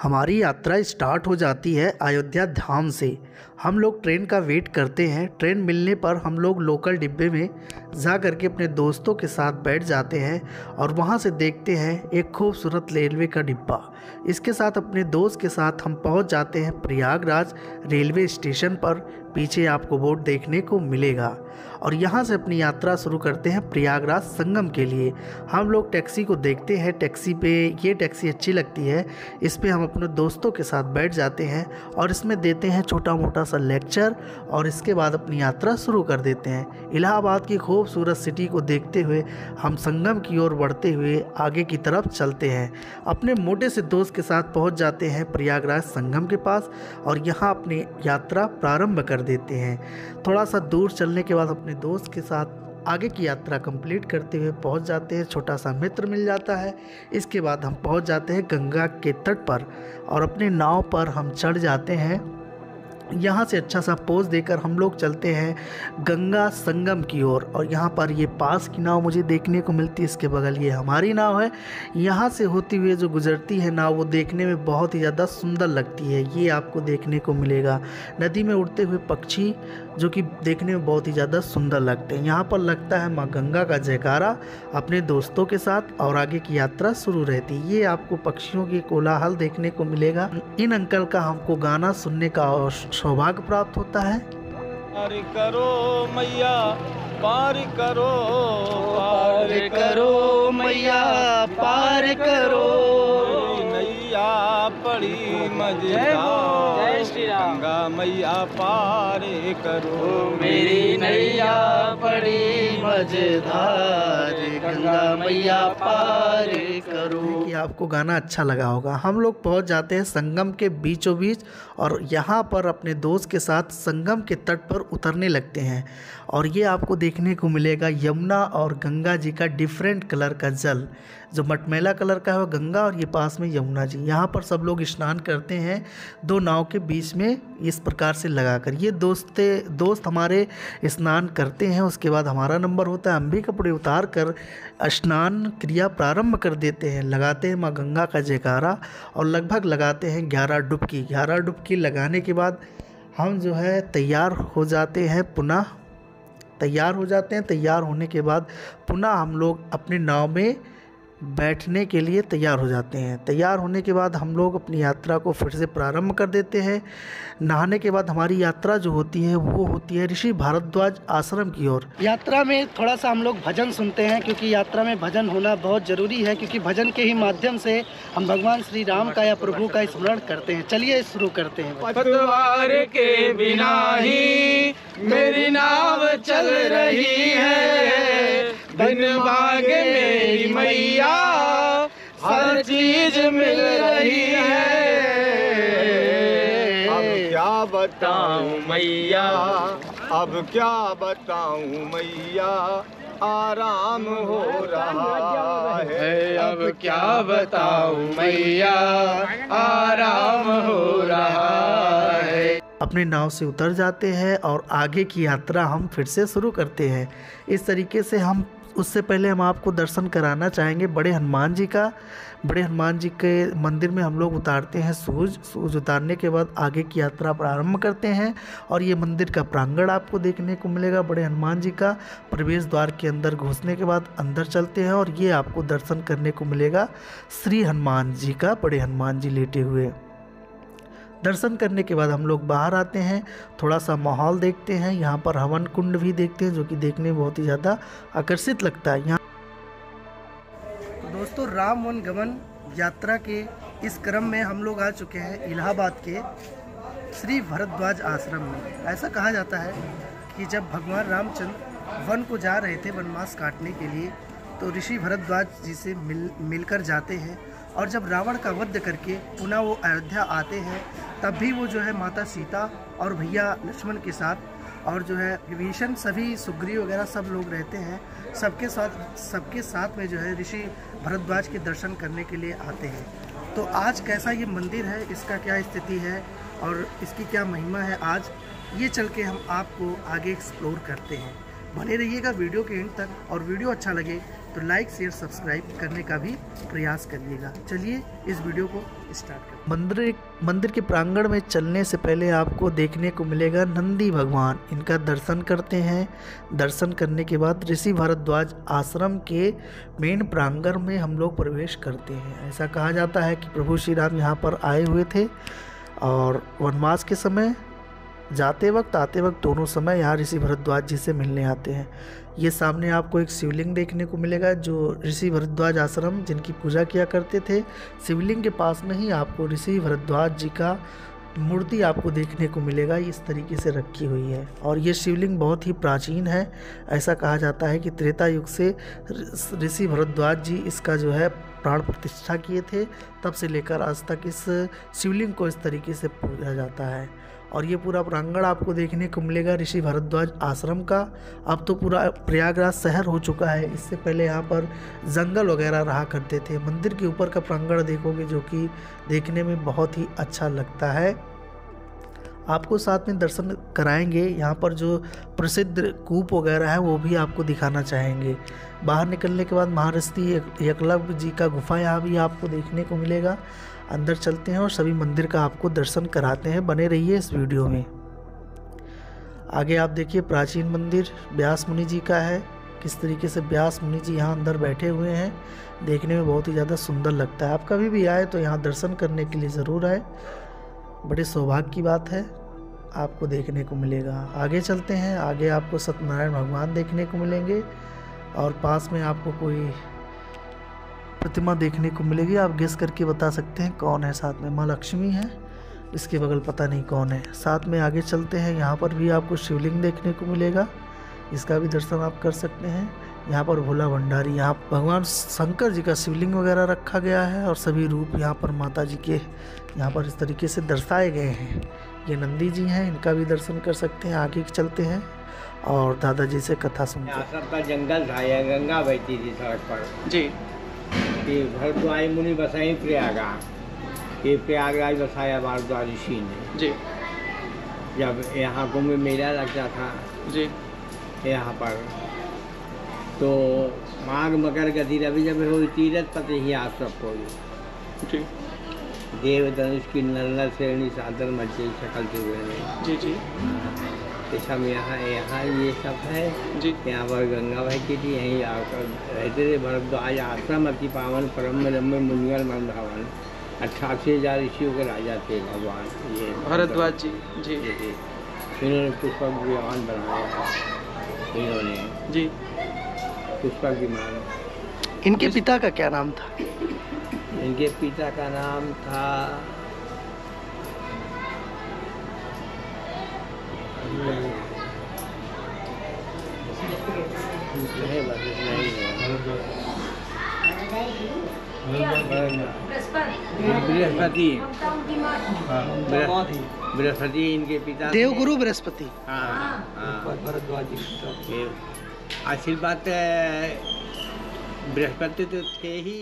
हमारी यात्रा स्टार्ट हो जाती है अयोध्या धाम से। हम लोग ट्रेन का वेट करते हैं। ट्रेन मिलने पर हम लोग लोकल डिब्बे में जा कर के अपने दोस्तों के साथ बैठ जाते हैं और वहां से देखते हैं एक खूबसूरत रेलवे का डिब्बा। इसके साथ अपने दोस्त के साथ हम पहुंच जाते हैं प्रयागराज रेलवे स्टेशन पर। पीछे आपको बोर्ड देखने को मिलेगा और यहाँ से अपनी यात्रा शुरू करते हैं प्रयागराज संगम के लिए। हम लोग टैक्सी को देखते हैं। टैक्सी पे ये टैक्सी अच्छी लगती है, इस पे हम अपने दोस्तों के साथ बैठ जाते हैं और इसमें देते हैं छोटा मोटा सा लेक्चर और इसके बाद अपनी यात्रा शुरू कर देते हैं। इलाहाबाद की खूबसूरत सिटी को देखते हुए हम संगम की ओर बढ़ते हुए आगे की तरफ चलते हैं। अपने मोटे से दोस्त के साथ पहुंच जाते हैं प्रयागराज संगम के पास और यहाँ अपनी यात्रा प्रारंभ कर देते हैं। थोड़ा सा दूर चलने के बाद अपने दोस्त के साथ आगे की यात्रा कंप्लीट करते हुए पहुंच जाते हैं। छोटा सा मित्र मिल जाता है। इसके बाद हम पहुंच जाते हैं गंगा के तट पर और अपने नाव पर हम चढ़ जाते हैं। यहाँ से अच्छा सा पोज देकर हम लोग चलते हैं गंगा संगम की ओर और यहाँ पर ये पास की नाव मुझे देखने को मिलती है। इसके बगल ये हमारी नाव है। यहाँ से होती हुई जो गुजरती है नाव वो देखने में बहुत ही ज़्यादा सुंदर लगती है। ये आपको देखने को मिलेगा नदी में उड़ते हुए पक्षी जो कि देखने में बहुत ही ज़्यादा सुंदर लगते हैं। यहाँ पर लगता है माँ गंगा का जयकारा अपने दोस्तों के साथ और आगे की यात्रा शुरू रहती है। ये आपको पक्षियों की कोलाहल देखने को मिलेगा। इन अंकल का हमको गाना सुनने का सौभाग्य प्राप्त होता है। पार करो मैया पार करो, पार करो मैया पार करो, नैया पड़ी मजेदार, जय श्री राम गंगा मैया पार करो, मेरी नैया पड़ी मजेदार, गंगा मैया पार करो। कि आपको गाना अच्छा लगा होगा। हम लोग पहुंच जाते हैं संगम के बीचों बीच और यहाँ पर अपने दोस्त के साथ संगम के तट पर उतरने लगते हैं और ये आपको देखने को मिलेगा यमुना और गंगा जी का डिफरेंट कलर का जल। जो मटमैला कलर का है वो गंगा और ये पास में यमुना जी। यहाँ पर सब लोग स्नान करते हैं दो नाव के बीच में इस प्रकार से लगाकर। ये दोस्त हमारे स्नान करते हैं। उसके बाद हमारा नंबर होता है। हम भी कपड़े उतार कर स्नान क्रिया प्रारंभ कर देते हैं। लगाते हैं माँ गंगा का जयकारा और लगभग लगाते हैं 11 डुबकी। 11 डुबकी लगाने के बाद हम जो है तैयार हो जाते हैं। तैयार होने के बाद पुनः हम लोग अपने नाव में बैठने के लिए तैयार हो जाते हैं। तैयार होने के बाद हम लोग अपनी यात्रा को फिर से प्रारंभ कर देते हैं। नहाने के बाद हमारी यात्रा जो होती है वो होती है ऋषि भारद्वाज आश्रम की ओर। यात्रा में थोड़ा सा हम लोग भजन सुनते हैं क्योंकि यात्रा में भजन होना बहुत ज़रूरी है, क्योंकि भजन के ही माध्यम से हम भगवान श्री राम का या प्रभु का स्मरण करते हैं। चलिए शुरू करते हैं। पतवार के बिना ही मेरी नाव चल रही है, बिन बाग मेरी मैया हर चीज मिल रही है। अब क्या बताऊं मैया, अब क्या बताऊं मैया, आराम हो रहा है। अब क्या बताऊं मैया, आराम हो रहा है। अपने नाव से उतर जाते हैं और आगे की यात्रा हम फिर से शुरू करते हैं। इस तरीके से उससे पहले हम आपको दर्शन कराना चाहेंगे बड़े हनुमान जी का। बड़े हनुमान जी के मंदिर में हम लोग उतारते हैं सूज उतारने के बाद आगे की यात्रा प्रारंभ करते हैं और ये मंदिर का प्रांगण आपको देखने को मिलेगा बड़े हनुमान जी का। प्रवेश द्वार के अंदर घुसने के बाद अंदर चलते हैं और ये आपको दर्शन करने को मिलेगा श्री हनुमान जी का, बड़े हनुमान जी लेटे हुए। दर्शन करने के बाद हम लोग बाहर आते हैं, थोड़ा सा माहौल देखते हैं। यहाँ पर हवन कुंड भी देखते हैं जो कि देखने में बहुत ही ज़्यादा आकर्षित लगता है। यहाँ दोस्तों राम वन गमन यात्रा के इस क्रम में हम लोग आ चुके हैं इलाहाबाद के श्री भरद्वाज आश्रम में। ऐसा कहा जाता है कि जब भगवान रामचंद्र वन को जा रहे थे वनवास काटने के लिए, तो ऋषि भरद्वाज जी से मिलकर जाते हैं और जब रावण का वध करके पुनः वो अयोध्या आते हैं तब भी वो जो है माता सीता और भैया लक्ष्मण के साथ और जो है विभीषण सभी सुग्रीव वगैरह सब लोग रहते हैं। सबके साथ में जो है ऋषि भरद्वाज के दर्शन करने के लिए आते हैं। तो आज कैसा ये मंदिर है, इसका क्या स्थिति है और इसकी क्या महिमा है, आज ये चल के हम आपको आगे एक्सप्लोर करते हैं। बने रहिएगा वीडियो के एंड तक और वीडियो अच्छा लगे तो लाइक शेयर सब्सक्राइब करने का भी प्रयास करिएगा। चलिए इस वीडियो को स्टार्ट करें। मंदिर के प्रांगण में चलने से पहले आपको देखने को मिलेगा नंदी भगवान। इनका दर्शन करते हैं। दर्शन करने के बाद ऋषि भारद्वाज आश्रम के मेन प्रांगण में हम लोग प्रवेश करते हैं। ऐसा कहा जाता है कि प्रभु श्री राम यहाँ पर आए हुए थे और वनवास के समय जाते वक्त आते वक्त दोनों समय यहाँ ऋषि भरद्वाज जी से मिलने आते हैं। ये सामने आपको एक शिवलिंग देखने को मिलेगा जो ऋषि भरद्वाज आश्रम जिनकी पूजा किया करते थे। शिवलिंग के पास में ही आपको ऋषि भरद्वाज जी का मूर्ति आपको देखने को मिलेगा। इस तरीके से रखी हुई है और ये शिवलिंग बहुत ही प्राचीन है। ऐसा कहा जाता है कि त्रेता युग से ऋषि भरद्वाज जी इसका जो है प्राण प्रतिष्ठा किए थे, तब से लेकर आज तक इस शिवलिंग को इस तरीके से पूजा जाता है। और ये पूरा प्रांगण आपको देखने को मिलेगा ऋषि भारद्वाज आश्रम का। अब तो पूरा प्रयागराज शहर हो चुका है। इससे पहले यहाँ पर जंगल वगैरह रहा करते थे। मंदिर के ऊपर का प्रांगण देखोगे जो कि देखने में बहुत ही अच्छा लगता है। आपको साथ में दर्शन कराएंगे। यहाँ पर जो प्रसिद्ध कूप वगैरह है वो भी आपको दिखाना चाहेंगे। बाहर निकलने के बाद महर्षि एकलव्य जी का गुफा यहाँ भी आपको देखने को मिलेगा। अंदर चलते हैं और सभी मंदिर का आपको दर्शन कराते हैं। बने रहिए इस वीडियो में। आगे आप देखिए प्राचीन मंदिर व्यास मुनि जी का है। किस तरीके से व्यास मुनि जी यहाँ अंदर बैठे हुए हैं, देखने में बहुत ही ज़्यादा सुंदर लगता है। आप कभी भी आए तो यहाँ दर्शन करने के लिए ज़रूर आए। बड़े सौभाग्य की बात है, आपको देखने को मिलेगा। आगे चलते हैं। आगे आपको सत्यनारायण भगवान देखने को मिलेंगे और पास में आपको कोई प्रतिमा देखने को मिलेगी। आप गेस करके बता सकते हैं कौन है। साथ में माँ लक्ष्मी है, इसके बगल पता नहीं कौन है। साथ में आगे चलते हैं। यहाँ पर भी आपको शिवलिंग देखने को मिलेगा, इसका भी दर्शन आप कर सकते हैं। यहाँ पर भोला भंडारी, यहाँ भगवान शंकर जी का शिवलिंग वगैरह रखा गया है और सभी रूप यहाँ पर माता जी के यहाँ पर इस तरीके से दर्शाए गए हैं। ये नंदी जी हैं, इनका भी दर्शन कर सकते हैं। आगे चलते हैं और दादाजी से कथा सुनते हैं। सबका जंगल था, यह गंगा बहती थी सड़क पर जी। ये भरद्वाज मुनि बसाई प्रयागराज। ये प्रयागराज बसाया भारद्वाज ऋषि ने जी। जब यहाँ कुंभ मेला लगता था जी यहाँ पर, तो माघ मकर गति रवि जब हो तीरथ पते ही आप सबको जी। देव धनुष की नर श्रेणी साधन मध्य सकल हुए जी जी। सब यहाँ ये सब है जी। यहाँ पर गंगा बहती थी, यहीं आकर रहते थे भरद्वाज आश्रम। अति पावन परम रम्य मुनिवर मन भावन। 88,000 ऋषियों के राजा थे भगवान ये भारद्वाज जी। जी जी। इन्होंने पुष्पक विमान बनाया इन्होंने जी। पुष्पक विमान। इनके पिता का क्या नाम था? इनके पिता का नाम था बृहस्पति इनके पिता देवगुरु बृहस्पति। हाँ आशीर्वाद बृहस्पति तो थे ही।